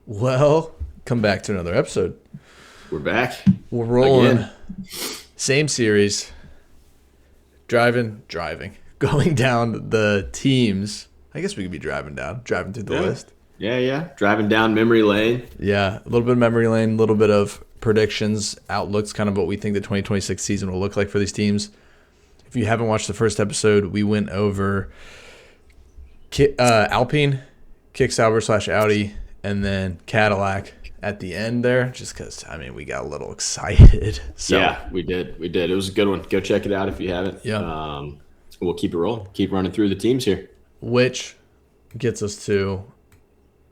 Well, come back to another episode. We're back We're rolling. again. Same series. Driving. Going down the teams. I guess we could be driving through the list. Yeah. Driving down memory lane. Yeah, a little bit of memory lane, a little bit of predictions, outlooks, kind of what we think the 2026 season will look like for these teams. If you haven't watched the first episode, we went over Alpine, Kick Sauber / Audi, and then Cadillac at the end there, just because, we got a little excited. So, Yeah, we did. It was a good one. Go check it out if you haven't. Yeah. We'll keep it rolling. Keep running through the teams here. Which gets us to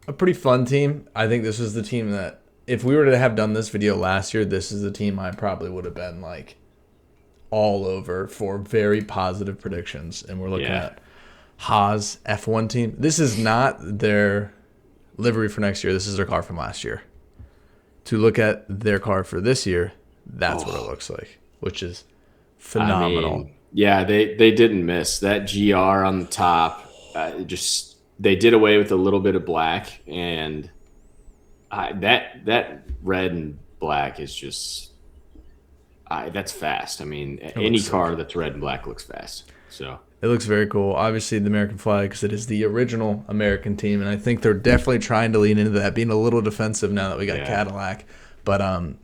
a pretty fun team. I think this is the team that, if we were to have done this video last year, this is the team I probably would have been like all over for very positive predictions. And we're looking at Haas F1 team. This is not their livery for next year. This is their car from last year. To look at their car for this year, that's what it looks like, which is phenomenal. They didn't miss that GR on the top. They did away with a little bit of black, and that red and black is just that's fast. Any car that's red and black looks fast. So it looks very cool. Obviously, the American flag, because it is the original American team, and I think they're definitely trying to lean into that, being a little defensive now that we got Cadillac. But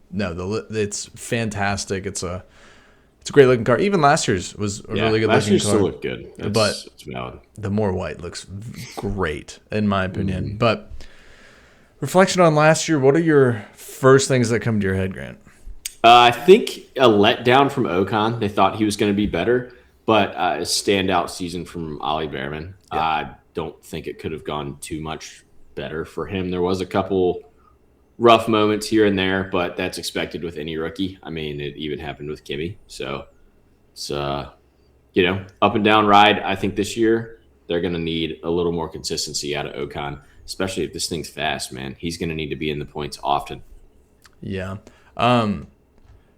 no, it's fantastic. It's a great looking car. Even last year's was a really good looking car. Last year's still looked good. But it's valid. The more white looks great, in my opinion. Mm-hmm. But reflection on last year, what are your first things that come to your head, Grant? I think a letdown from Ocon. They thought he was going to be better, but a standout season from Ollie Behrman. Yeah. I don't think it could have gone too much better for him. There was a couple rough moments here and there, but that's expected with any rookie. It even happened with Kimi. So it's up and down ride. I think this year they're going to need a little more consistency out of Ocon, especially if this thing's fast, man. He's going to need to be in the points often. Yeah.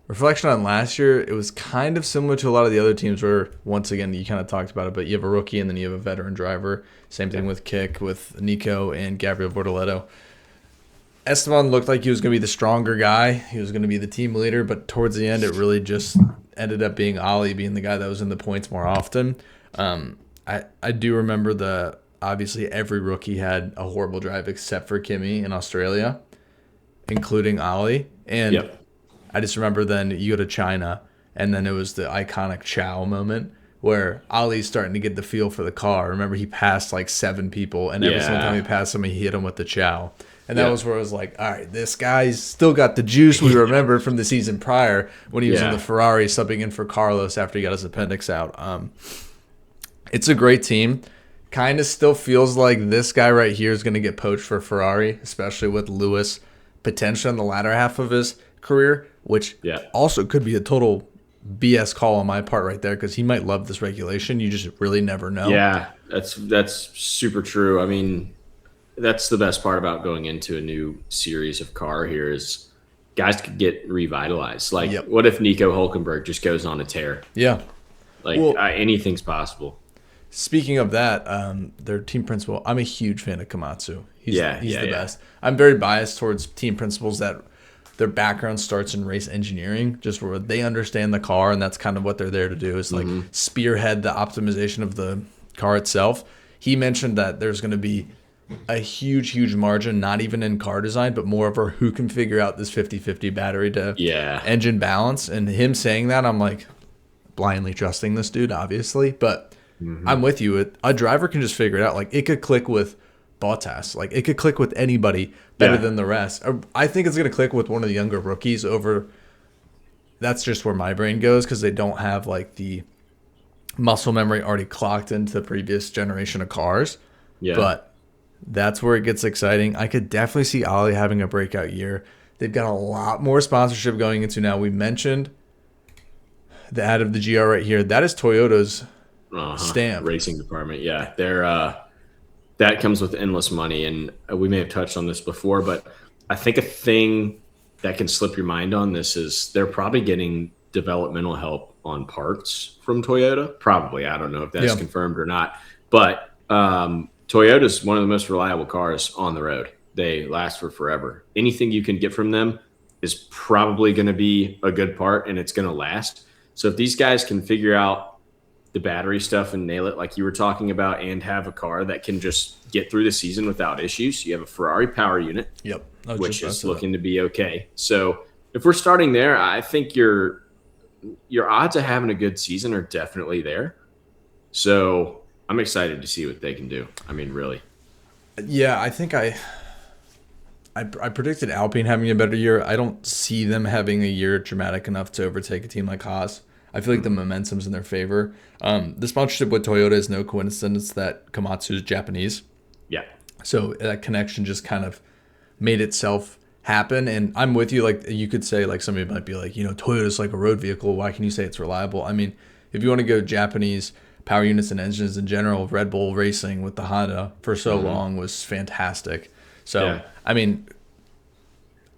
Reflection on last year, it was kind of similar to a lot of the other teams where, once again, you kind of talked about it, but you have a rookie and then you have a veteran driver. Same thing with Kick, with Nico and Gabriel Bortoleto. Esteban looked like he was going to be the stronger guy. He was going to be the team leader, but towards the end, it really just ended up being Ollie being the guy that was in the points more often. I do remember obviously every rookie had a horrible drive except for Kimi in Australia, including Ollie. And I just remember then you go to China, and then it was the iconic Chow moment where Ollie's starting to get the feel for the car. Remember, he passed like 7 people, and every single time he passed somebody, he hit him with the Chow. And that was where I was like, all right, this guy's still got the juice we remember from the season prior when he was in the Ferrari subbing in for Carlos after he got his appendix out. It's a great team. Kind of still feels like this guy right here is going to get poached for Ferrari, especially with Lewis potentially in the latter half of his career, which also could be a total BS call on my part right there, because he might love this regulation. You just really never know. Yeah, that's super true. That's the best part about going into a new series of car here is guys could get revitalized. What if Nico Hülkenberg just goes on a tear? Yeah. Anything's possible. Speaking of that, their team principal, I'm a huge fan of Komatsu. He's the best. I'm very biased towards team principals that their background starts in race engineering, just where they understand the car, and that's kind of what they're there to do, is spearhead the optimization of the car itself. He mentioned that there's going to be a huge margin, not even in car design, but more over who can figure out this 50-50 battery to engine balance. And him saying that, I'm like blindly trusting this dude, obviously. But I'm with you. A driver can just figure it out. Like, it could click with Bottas. Like, it could click with anybody better than the rest. I think it's going to click with one of the younger rookies over. That's just where my brain goes, because they don't have like the muscle memory already clocked into the previous generation of cars. Yeah. But that's where it gets exciting. I could definitely see Ollie having a breakout year. They've got a lot more sponsorship going into now. We mentioned the ad of the GR right here. That is Toyota's stamp. Racing department. Yeah, that comes with endless money. And we may have touched on this before, but I think a thing that can slip your mind on this is they're probably getting developmental help on parts from Toyota. Probably. I don't know if that's confirmed or not. But Toyota's one of the most reliable cars on the road. they last for forever. Anything you can get from them is probably going to be a good part, and it's going to last. So if these guys can figure out the battery stuff and nail it like you were talking about, and have a car that can just get through the season without issues, you have a Ferrari power unit, Yep. which is looking to be okay. So if we're starting there, I think your odds of having a good season are definitely there. So I'm excited to see what they can do. I mean, really. Yeah, I think I predicted Alpine having a better year. I don't see them having a year dramatic enough to overtake a team like Haas. I feel like the momentum's in their favor. The sponsorship with Toyota is no coincidence that Komatsu is Japanese. Yeah. So that connection just kind of made itself happen. And I'm with you. Like, you could say, like, somebody might be like, Toyota's like a road vehicle. Why can you say it's reliable? I mean, if you want to go Japanese power units and engines in general, Red Bull Racing with the Honda for so long was fantastic. So, yeah. I mean,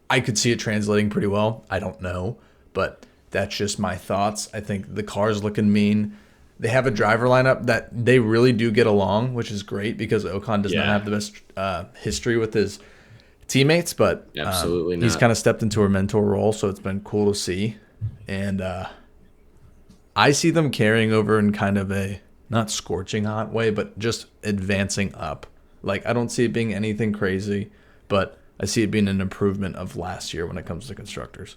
I could see it translating pretty well. I don't know, but that's just my thoughts. I think the car's looking mean. They have a driver lineup that they really do get along, which is great because Ocon does not have the best history with his teammates, but absolutely not. He's kind of stepped into a mentor role, so it's been cool to see. And I see them carrying over in kind of a not scorching hot way, but just advancing up. Like, I don't see it being anything crazy, but I see it being an improvement of last year when it comes to constructors.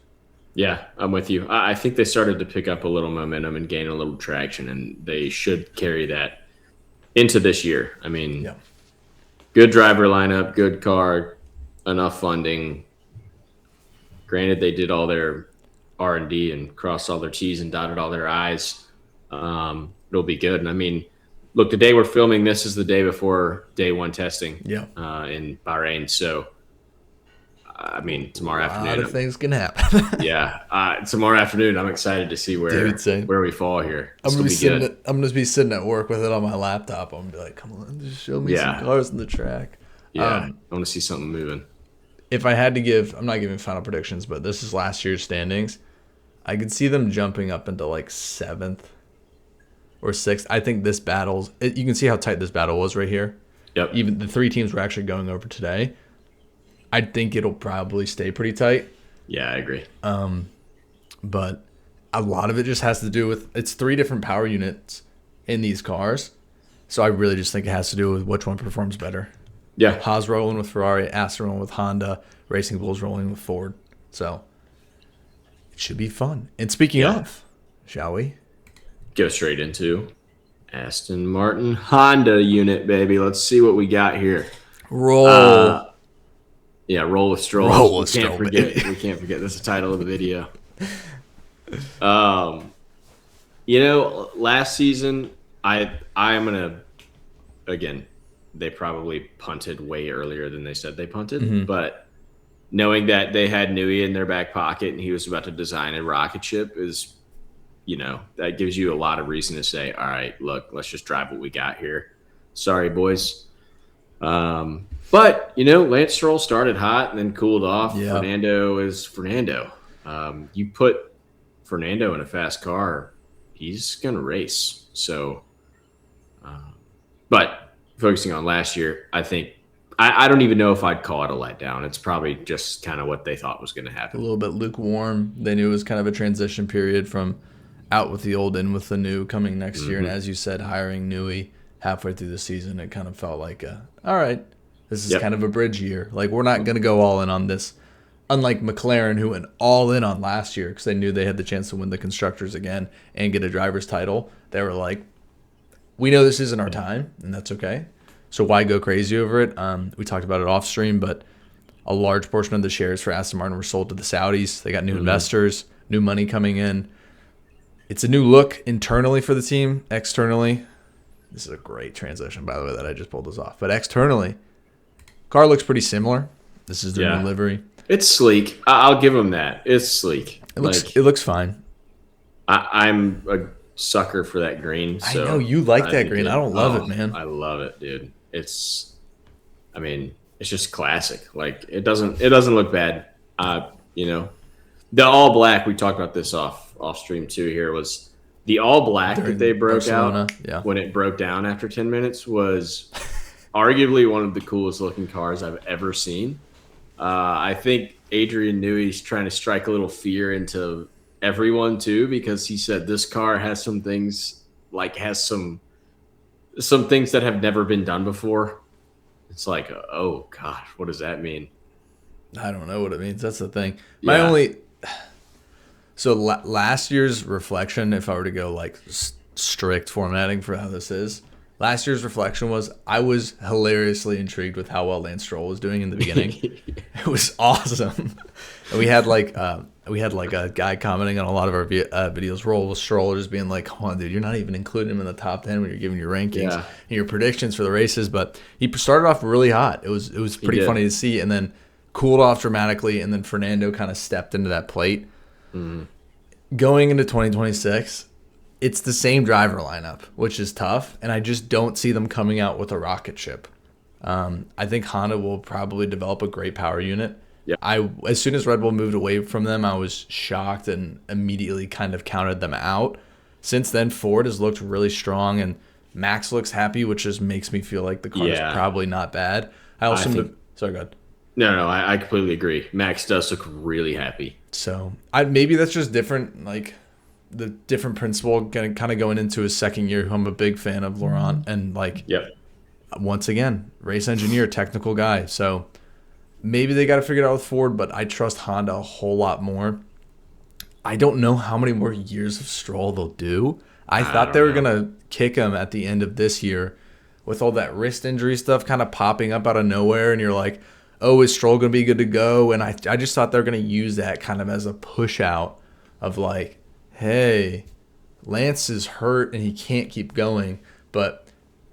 Yeah, I'm with you. I think they started to pick up a little momentum and gain a little traction, and they should carry that into this year. I mean, good driver lineup, good car, enough funding. Granted, they did all their R&D and crossed all their T's and dotted all their I's. It'll be good. And I mean, look, the day we're filming this is the day before day one testing in Bahrain. So, I mean, tomorrow afternoon. A lot of things can happen. Tomorrow afternoon, I'm excited to see where we fall here. I'm gonna be sitting at work with it on my laptop. I'm gonna be like, come on, just show me some cars on the track. Yeah, I want to see something moving. If I had to give, I'm not giving final predictions, but this is last year's standings. I could see them jumping up into like 7th or 6th. I think this you can see how tight this battle was right here. Yep. Even the 3 teams we're actually going over today. I think it'll probably stay pretty tight. Yeah, I agree. But a lot of it just has to do with it's 3 different power units in these cars. So I really just think it has to do with which one performs better. Yeah. Haas rolling with Ferrari, Aston rolling with Honda, Racing Bulls rolling with Ford. So it should be fun. And speaking of, shall we? Go straight into Aston Martin Honda unit, baby. Let's see what we got here. Roll. Roll with Stroll. Roll with Stroll, we can't forget. That's the title of the video. Last season, I am gonna again. They probably punted way earlier than they said they punted, but knowing that they had Newey in their back pocket and he was about to design a rocket ship is, that gives you a lot of reason to say, all right, look, let's just drive what we got here. Sorry, boys. But, Lance Stroll started hot and then cooled off. Yeah. Fernando is Fernando. You put Fernando in a fast car, he's going to race. So, but focusing on last year, I think I don't even know if I'd call it a letdown. It's probably just kind of what they thought was going to happen. A little bit lukewarm. They knew it was kind of a transition period from out with the old, in with the new coming next year. And as you said, hiring Newey halfway through the season, it kind of felt like, all right, this is kind of a bridge year. Like, we're not going to go all in on this. Unlike McLaren, who went all in on last year because they knew they had the chance to win the Constructors again and get a driver's title. They were like, we know this isn't our time, and that's okay. So why go crazy over it? We talked about it off stream, but a large portion of the shares for Aston Martin were sold to the Saudis. They got new investors, new money coming in. It's a new look internally for the team. Externally, this is a great transition, by the way, that I just pulled this off. But externally, car looks pretty similar. This is the new livery. It's sleek. I'll give them that. It's sleek. It looks fine. I'm a sucker for that green. So I know you like that green. I don't love it, man. I love it, dude. It's just classic. Like, it doesn't look bad. The all black, we talked about this off stream too here, was the all black that they broke out when it broke down after 10 minutes was arguably one of the coolest looking cars I've ever seen. I think Adrian Newey's trying to strike a little fear into everyone too, because he said this car has some things has some things that have never been done before. It's like, oh gosh, what does that mean? I don't know what it means. That's the thing. My Yeah. only so last year's reflection, if I were to go like strict formatting for how this is, last year's reflection was I was hilariously intrigued with how well Lance Stroll was doing in the beginning. It was awesome. And we had like a guy commenting on a lot of our videos. Roll with Stroll just being like, "Come on, dude, you're not even including him in the top 10 when you're giving your rankings and your predictions for the races." But he started off really hot. It was pretty funny to see, and then cooled off dramatically, and then Fernando kind of stepped into that plate. Going into 2026, it's the same driver lineup, which is tough, and I just don't see them coming out with a rocket ship. I think Honda will probably develop a great power unit. Yeah. As soon as Red Bull moved away from them, I was shocked and immediately kind of counted them out. Since then, Ford has looked really strong, and Max looks happy, which just makes me feel like the car is probably not bad. Sorry, go ahead. No, I completely agree. Max does look really happy. So maybe that's just different, like the different principle kind of going into his second year. Who I'm a big fan of Laurent, and once again, race engineer, technical guy. So maybe they got to figure it out with Ford, but I trust Honda a whole lot more. I don't know how many more years of Stroll they'll do. I thought they were gonna kick him at the end of this year, with all that wrist injury stuff kind of popping up out of nowhere, and you're like, oh, is Stroll going to be good to go? And I just thought they were going to use that kind of as a push out of like, hey, Lance is hurt and he can't keep going. But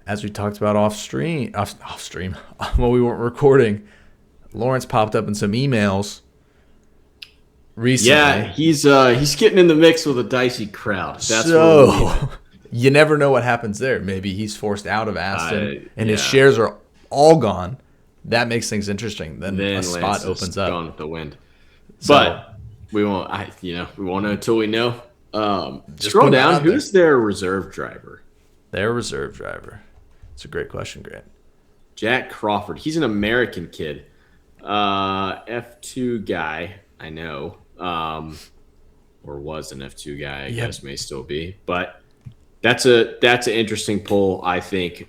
as we talked about off stream, while we weren't recording, Lawrence popped up in some emails recently. Yeah, he's getting in the mix with a dicey crowd. That's so you never know what happens there. Maybe he's forced out of Aston and his shares are all gone. That makes things interesting. Then a spot opens up. Gone with the wind. But we won't. We won't know until we know. Scroll down. Who's their reserve driver? Their reserve driver. It's a great question, Grant. Jack Crawford. He's an American kid. F2 guy. I know. Or was an F2 guy. I guess may still be. But that's an interesting poll. I think.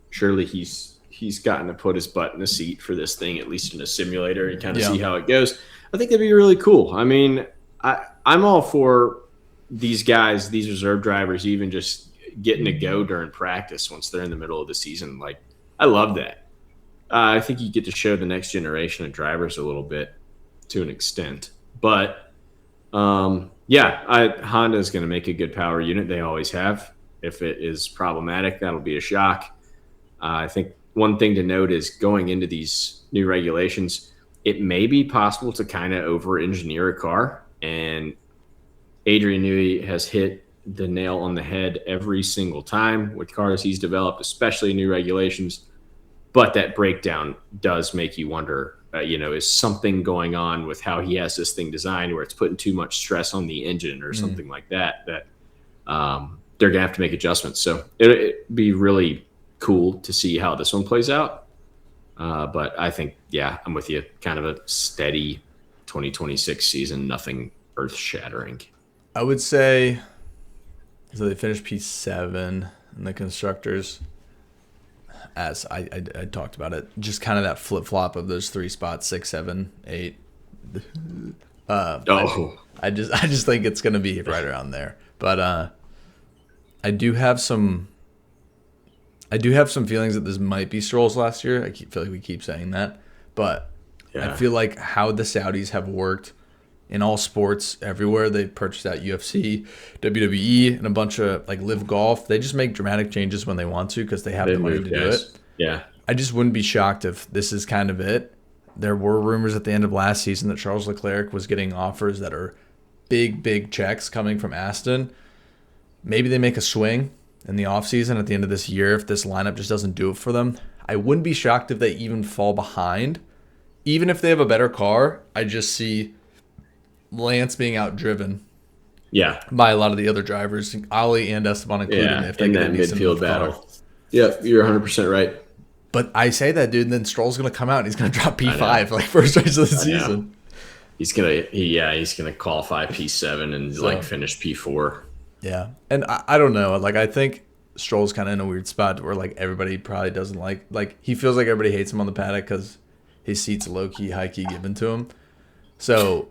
Surely he's gotten to put his butt in the seat for this thing, at least in a simulator, and kind of see how it goes. I think that'd be really cool. I mean, I'm all for these guys, these reserve drivers, even just getting to go during practice once they're in the middle of the season. Like, I love that. I think you get to show the next generation of drivers a little bit to an extent. But, Honda is going to make a good power unit. They always have. If it is problematic, that'll be a shock. I think one thing to note is going into these new regulations, it may be possible to kind of over-engineer a car. And Adrian Newey has hit the nail on the head every single time with cars he's developed, especially new regulations. But that breakdown does make you wonder, is something going on with how he has this thing designed where it's putting too much stress on the engine or something like that they're going to have to make adjustments. So it'd be really cool to see how this one plays out. But I think, I'm with you. Kind of a steady 2026 season, nothing earth-shattering. I would say, so they finished P7 in the constructors. As I talked about it, just kind of that flip-flop of those three spots, 6, 7, 8. I just think it's going to be right around there. But I do have some feelings that this might be Stroll's last year. Feel like we keep saying that. But I feel like how the Saudis have worked in all sports everywhere. They purchased out UFC, WWE, and a bunch of like Live Golf. They just make dramatic changes when they want to because they have the money to do it. Yeah. I just wouldn't be shocked if this is kind of it. There were rumors at the end of last season that Charles Leclerc was getting offers that are big checks coming from Aston. Maybe they make a swing in the offseason at the end of this year if this lineup just doesn't do it for them. I wouldn't be shocked if they even fall behind. Even if they have a better car, I just see Lance being outdriven by a lot of the other drivers, Ali and Esteban included, if they in get that a decent midfield car. battle. Yep, you're 100% right. But I say that, dude, and then Stroll's going to come out and he's going to drop I P5 know. like first race of the I know. season. He's gonna qualify P7 and like So, finish P4. yeah. And I don't know. Like, I think Stroll's kind of in a weird spot where, like, everybody probably doesn't like, he feels like everybody hates him on the paddock because his seat's low key, high key given to him. So,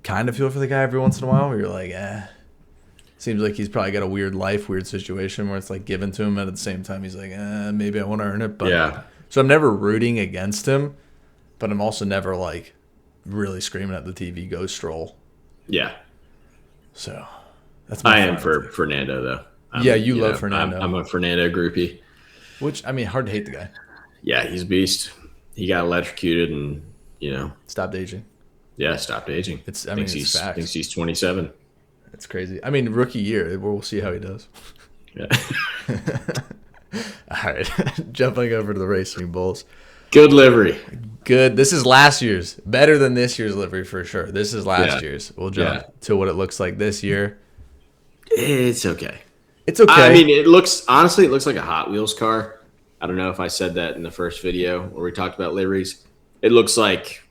kind of feel for the guy every once in a while where you're like, seems like he's probably got a weird life, weird situation where it's like given to him, and at the same time he's like, maybe I want to earn it. But Yeah, so I'm never rooting against him, but I'm also never like really screaming at the TV, go Stroll. yeah. So that's I my am final for take. Fernando though. Yeah, you love Fernando. I'm a Fernando groupie. Which, I mean, hard to hate the guy. Yeah, he's a beast. He got electrocuted and Stopped aging. yeah, stopped aging. It's facts. Thinks he's 27. It's crazy. I mean, rookie year, we'll see how he does. Yeah. All right, jumping over to the Racing Bulls. Good livery. Good. This is last year's. Better than this year's livery for sure. This is last Yeah. year's. We'll jump to what it looks like this year. It's okay. It's okay. I mean, it looks like a Hot Wheels car. I don't know if I said that in the first video where we talked about liveries. It looks like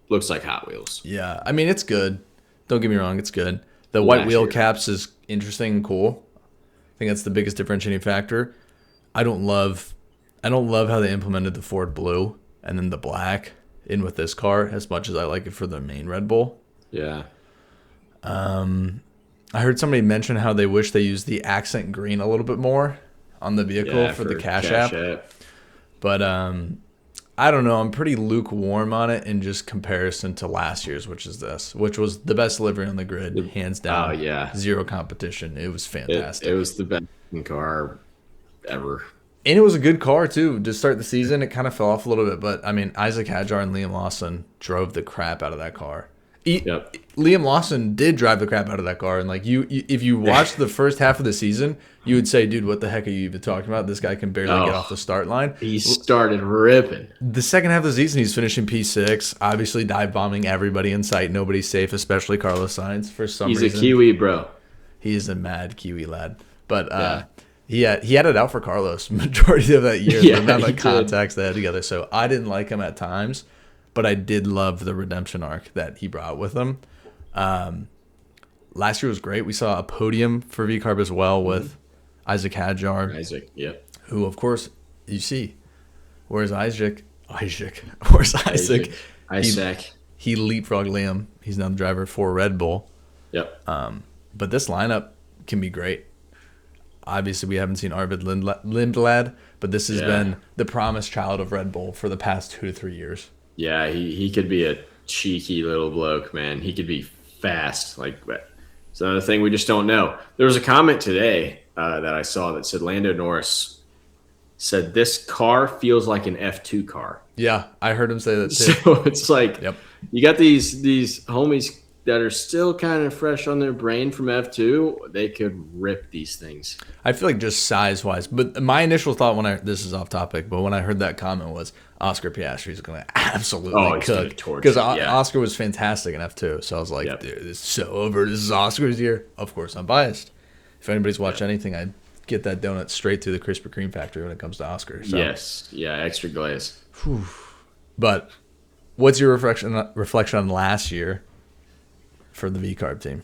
Hot Wheels. yeah. I mean, it's good. Don't get me wrong. It's good. The white Last wheel year. caps is interesting and cool. I think that's the biggest differentiating factor. I don't love how they implemented the Ford blue and then the black in with this car as much as I like it for the main Red Bull. Yeah. I heard somebody mention how they wish they used the accent green a little bit more on the vehicle Yeah, for the Cash App. But I don't know. I'm pretty lukewarm on it in just comparison to last year's, which was the best livery on the grid, hands down. Oh, yeah. Zero competition. It was fantastic. It was the best car ever. And it was a good car, too. To start the season, it kind of fell off a little bit. But, I mean, Isaac Hadjar and Liam Lawson drove the crap out of that car. Yep. Liam Lawson did drive the crap out of that car. And, like, if you watched the first half of the season, you would say, dude, what the heck are you even talking about? This guy can barely get off the start line. He started ripping. The second half of the season, he's finishing P6, obviously dive bombing everybody in sight. Nobody's safe, especially Carlos Sainz for some reason. He's a Kiwi, bro. He is a mad Kiwi lad. But he had it out for Carlos majority of that year. Yeah, the amount he of did. contacts they had together. So I didn't like him at times, but I did love the redemption arc that he brought with him. Last year was great. We saw a podium for VCARB as well with Isaac Hadjar, Isaac, yep. who, of course, you see. Where's Isaac? Where's Isaac? Isaac. He leapfrogged Liam. He's now the driver for Red Bull. Yep. But this lineup can be great. Obviously, we haven't seen Arvid Lindblad, but this has been the promised child of Red Bull for the past 2 to 3 years. Yeah, he could be a cheeky little bloke, man. He could be fast. It's another thing we just don't know. There was a comment today that I saw that said Lando Norris said this car feels like an F2 car. Yeah, I heard him say that too. So it's like Yep. you got these homies that are still kind of fresh on their brain from F2. They could rip these things. I feel like just size-wise. But my initial thought this is off topic, but when I heard that comment was Oscar Piastri's going to absolutely He's gonna cook. torch Because it, yeah. Oscar was fantastic in F2. So I was like, Yep. dude, this is so over. This is Oscar's year. Of course, I'm biased. If anybody's watched anything, I'd get that donut straight to the Krispy Kreme factory when it comes to Oscar. So. Yes. Yeah, extra glaze. But what's your reflection on last year for the VCARB team?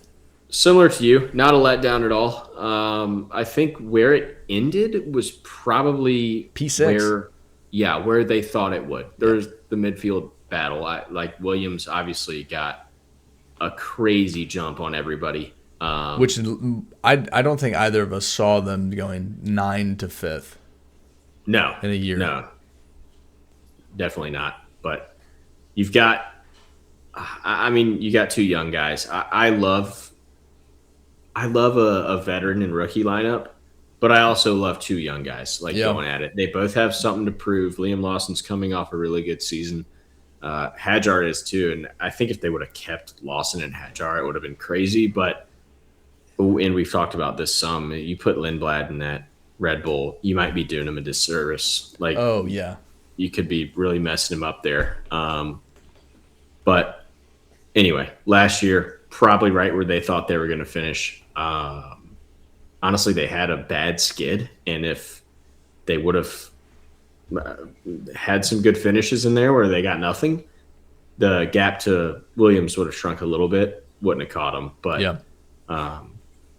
Similar to you, not a letdown at all. I think where it ended was probably P6. where they thought it would. There's the midfield battle. Like Williams obviously got a crazy jump on everybody. Which I don't think either of us saw them going 9 to 5th. No. In a year. No. Definitely not. But you've got you got 2 young guys. I love a veteran and rookie lineup, but I also love 2 young guys going at it. They both have something to prove. Liam Lawson's coming off a really good season. Hadjar is too, and I think if they would have kept Lawson and Hadjar, it would have been crazy. And we've talked about this some. You put Lindblad in that Red Bull, you might be doing him a disservice. You could be really messing him up there. But anyway, last year, probably right where they thought they were going to finish. Honestly, they had a bad skid, and if they would have had some good finishes in there where they got nothing, the gap to Williams would have shrunk a little bit, wouldn't have caught him. But Yeah.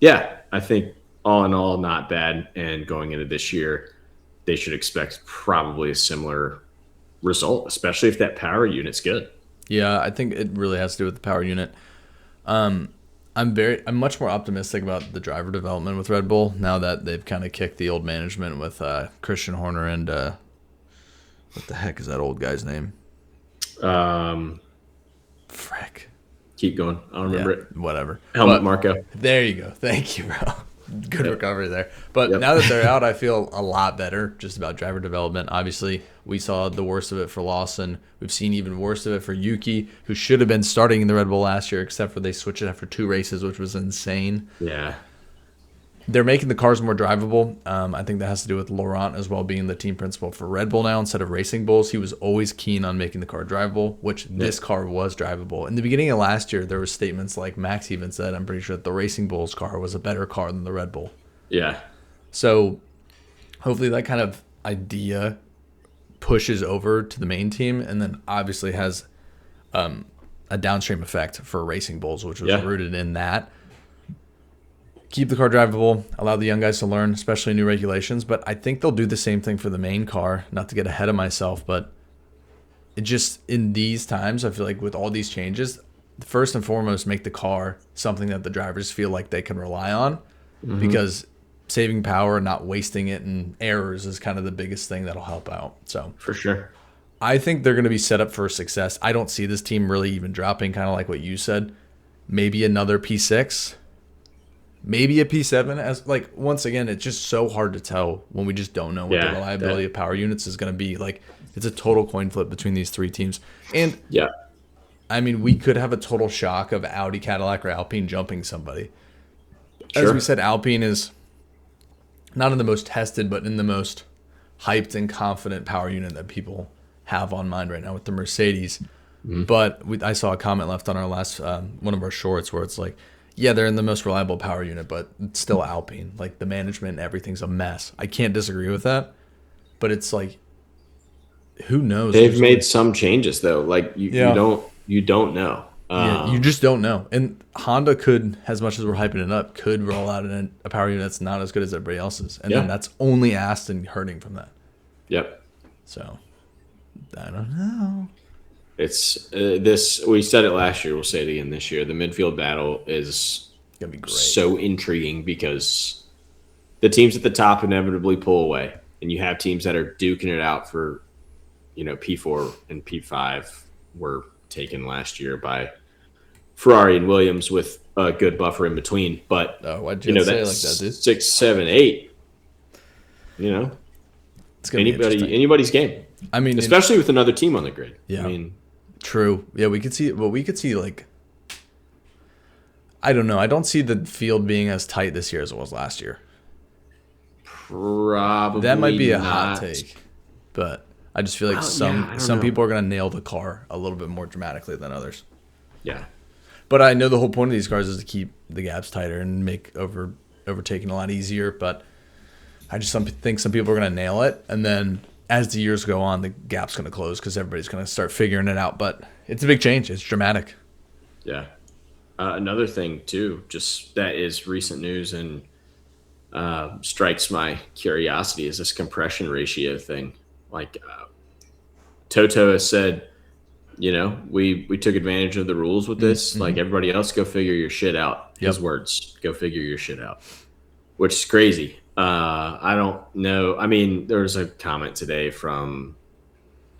Yeah, I think all in all, not bad. And going into this year, they should expect probably a similar result, especially if that power unit's good. Yeah, I think it really has to do with the power unit. I'm much more optimistic about the driver development with Red Bull now that they've kind of kicked the old management with Christian Horner and what the heck is that old guy's name? Frick. Keep going. I don't remember it. Whatever. Helmut Marko. There you go. Thank you, bro. Good recovery there. But now that they're out, I feel a lot better just about driver development. Obviously, we saw the worst of it for Lawson. We've seen even worse of it for Yuki, who should have been starting in the Red Bull last year, except for they switched it after 2 races, which was insane. Yeah. They're making the cars more drivable. I think that has to do with Laurent as well being the team principal for Red Bull now instead of Racing Bulls. He was always keen on making the car drivable, which this car was drivable. In the beginning of last year, there were statements like Max even said, I'm pretty sure that the Racing Bulls car was a better car than the Red Bull. Yeah. So hopefully that kind of idea pushes over to the main team and then obviously has a downstream effect for Racing Bulls, which was rooted in that. Keep the car drivable, allow the young guys to learn, especially new regulations. But I think they'll do the same thing for the main car, not to get ahead of myself. But it just, in these times, I feel like with all these changes, first and foremost, make the car something that the drivers feel like they can rely on. Because saving power and not wasting it in errors is kind of the biggest thing that'll help out. So for sure. I think they're going to be set up for success. I don't see this team really even dropping, kind of like what you said. Maybe another P6. Maybe a P7. As like once again, it's just so hard to tell when we just don't know what the reliability of power units is going to be. Like it's a total coin flip between these 3 teams. And I mean, we could have a total shock of Audi, Cadillac, or Alpine jumping somebody. As we said, Alpine is not in the most tested, but in the most hyped and confident power unit that people have on mind right now with the Mercedes. But I saw a comment left on our last one of our shorts where it's like, yeah, they're in the most reliable power unit, but it's still Alpine. Like the management and everything's a mess. I can't disagree with that, but it's like, who knows? They've made some changes though. Like you don't know. You just don't know. And Honda could, as much as we're hyping it up, could roll out a power unit that's not as good as everybody else's, and then that's only Aston hurting from that. Yep. So I don't know. It's this. We said it last year. We'll say it again this year. The midfield battle is gonna be great. So intriguing because the teams at the top inevitably pull away, and you have teams that are duking it out for, P4 and P5 were taken last year by Ferrari and Williams with a good buffer in between. But why'd you say it like that, dude? 6, 7, 8. It's gonna be anybody's game. I mean, especially with another team on the grid. Yeah. I mean. True. Yeah, we could see like, I don't know. I don't see the field being as tight this year as it was last year. Probably that might be a not. hot take, but I just feel like some people are going to nail the car a little bit more dramatically than others. Yeah. But I know the whole point of these cars is to keep the gaps tighter and make overtaking a lot easier, but I just think some people are going to nail it, and then as the years go on, the gap's going to close because everybody's going to start figuring it out. But it's a big change. It's dramatic. Yeah. Another thing, too, just that is recent news and strikes my curiosity is this compression ratio thing. Like Toto has said, we took advantage of the rules with this. Like everybody else, go figure your shit out. His words, go figure your shit out, which is crazy. I don't know. I mean, there was a comment today from,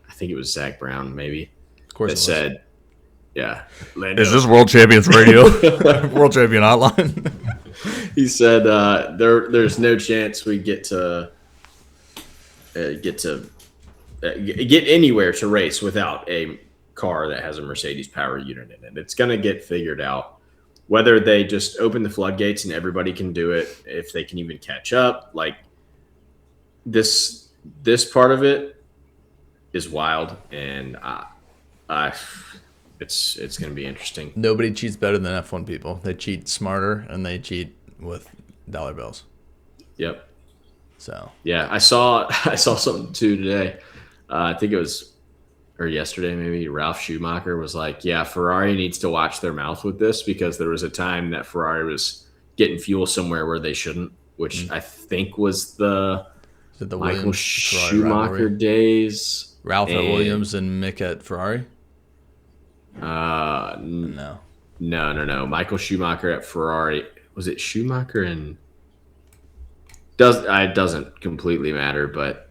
I think it was Zach Brown, maybe, of course, that said, is this World Champions Radio? World Champion Hotline? He said, there's no chance we get anywhere to race without a car that has a Mercedes power unit in it. It's going to get figured out. Whether they just open the floodgates and everybody can do it, if they can even catch up, like this part of it is wild, and it's going to be interesting. Nobody cheats better than F1 people. They cheat smarter and they cheat with dollar bills. Yep. So Yeah, I saw something too today. I think it was or yesterday maybe. Ralph Schumacher was like, "Yeah, Ferrari needs to watch their mouth with this because there was a time that Ferrari was getting fuel somewhere where they shouldn't, which I think was the is it the Michael Williams Ferrari Schumacher rivalry? days." Ralph at And Williams and Mick at Ferrari? uh, No. no. Michael Schumacher at Ferrari. Was it Schumacher and it doesn't completely matter, but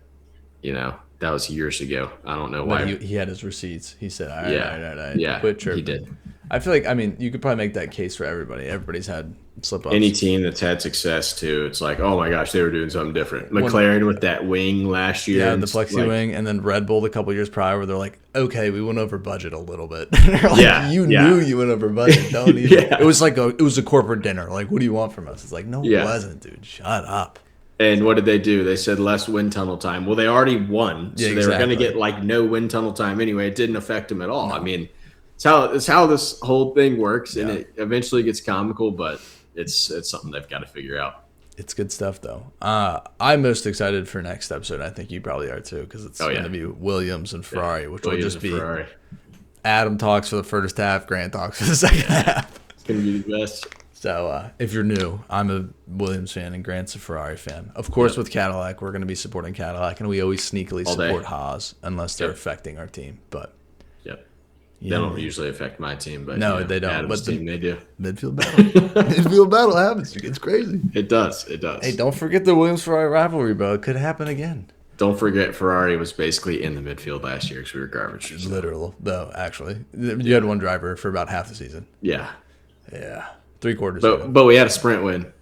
that was years ago. I don't know But why. he had his receipts. He said, all right, Yeah, all right, all right. yeah, Quit he chirping. did. I feel like, I mean, you could probably make that case for everybody. Everybody's had slip-ups. Any team that's had success too, it's like, oh my gosh, they were doing something different. McLaren with that wing last year, Yeah, and the flexi like, wing, and then Red Bull a couple years prior, where they're like, "Okay, we went over budget a little bit." They're like, Yeah, you yeah. knew you went over budget. Don't even. Yeah. It was like it was a corporate dinner. Like, what do you want from us? It's like, no, Yeah. it wasn't, dude. Shut up. And what did they do? They said less wind tunnel time. Well, they already won, so Yeah, they were going to exactly. get like no wind tunnel time anyway. It didn't affect them at all. I mean, it's how this whole thing works, and it eventually gets comical, but it's something they've got to figure out. It's good stuff, though. I'm most excited for next episode. I think you probably are too, because it's going to be Williams and Ferrari, which will just be Ferrari. Adam talks for the first half, Grant talks for the second half. It's going to be the best. So if you're new, I'm a Williams fan and Grant's a Ferrari fan. Of course, with Cadillac, we're going to be supporting Cadillac, and we always sneakily support Haas unless they're affecting our team. But they don't usually affect my team, but no, they don't. Adam's But team, they do. Midfield battle, midfield battle happens. It gets crazy. It does. Hey, don't forget the Williams Ferrari rivalry, bro. It could happen again. Don't forget, Ferrari was basically in the midfield last year because we were garbage. Literal, though. Actually, you had one driver for about half the season. Yeah, 3/4. But we had a sprint win.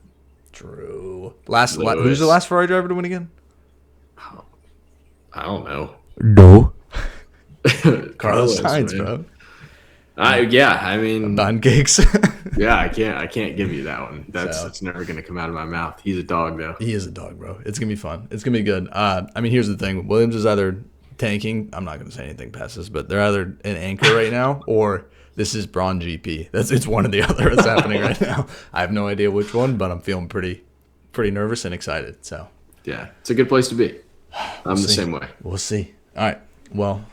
True. Who's the last Ferrari driver to win again? I don't know. No. Carlos Sainz, bro. I mean, Bun cakes. yeah, I can't give you that one. That's never gonna come out of my mouth. He's a dog, though. He is a dog, bro. It's gonna be fun. It's gonna be good. I mean, here's the thing: Williams is either tanking. I'm not gonna say anything past this, but they're either an anchor right now, or this is Braun GP. It's one or the other that's happening right now. I have no idea which one, but I'm feeling pretty nervous and excited. So yeah, it's a good place to be. I'm the same way. We'll see. All right. Well,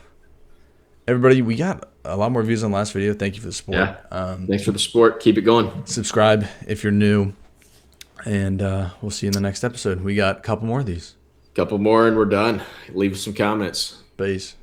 everybody, we got a lot more views on the last video. Thank you for the support. Yeah. Thanks for the support. Keep it going. Subscribe if you're new, and we'll see you in the next episode. We got a couple more of these. Couple more and we're done. Leave us some comments. Peace.